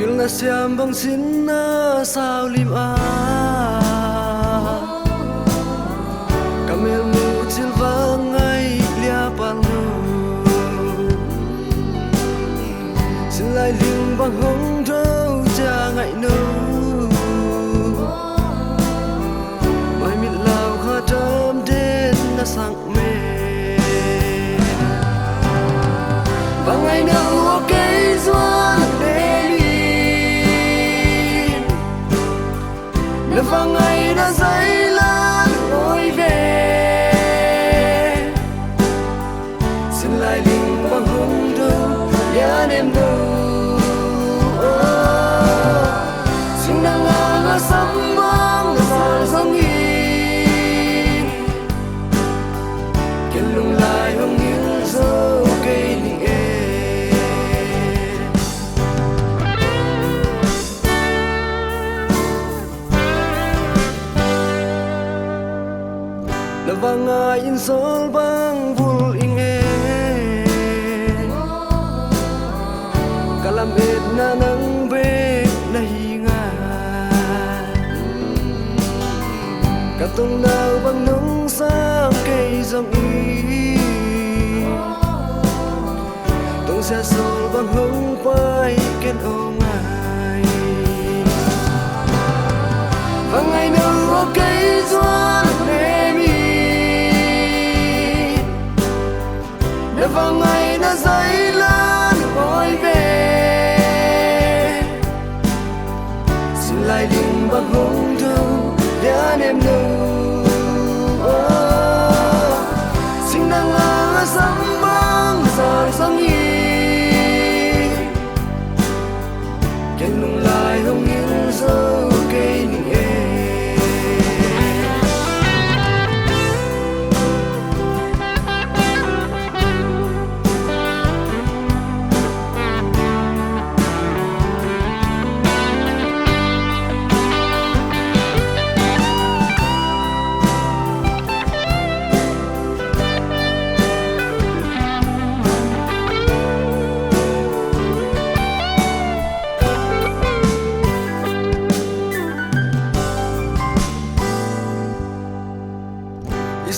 bil na siam bang sin na sao lim a kamel mu chil vangai lia pal nu sin lai lim bang hong thâu cha ngại nu mai mit lao kha tam đến na sang me vangai na ok zuan vang ngày đã dấy lan ngồi về xin lại linh bằng hương thơm nhớ đêm đâu xin đang ngã sắp vang giòn giống in kiên lung lại hông những dấu cây linh vang ai in sol bang bul inge kalam et na nang be na hinga katung nao bang nung sang cây dòng y tung xe sol bang hông pai ken ong ai vang ai nâu cây doan vang ngày đã dấy lan ngồi về xin lại đừng bằng hôn thâu đã em đâu xin đang ngã sắm băng giỏi sóng nhìn kèn lung lại không nghiêng dấu cây ninh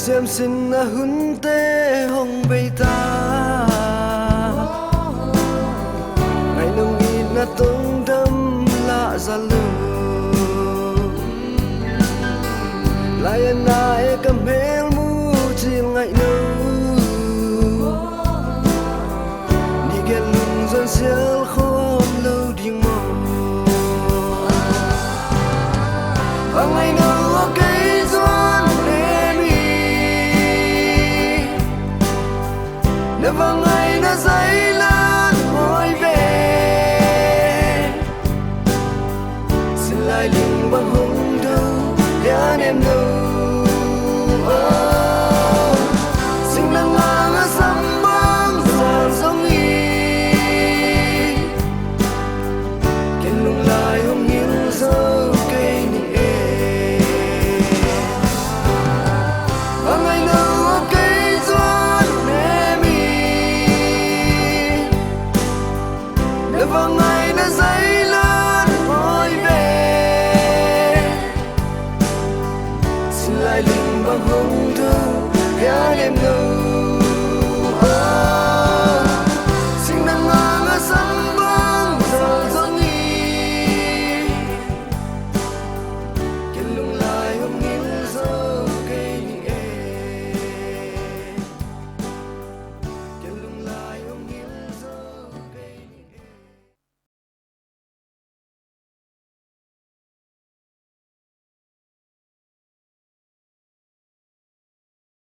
xem xin na hun tê hong bay ta ngày nông in na tung đâm lạ ra lơ lại anh ai cầm hel mu chim ngày nâu đi ghen lung dân xel khom lâu điên mò và ngày nâu cây doan nếu vang ngày đã dấy lan ngồi về xin lại linh bằng hôn thâu đã em đâu xin đang ngã sắm băng giòn giống y kiên lung lại không nghiêng dấu cây ninh và ngày nào cây doan vang ngày đã dấy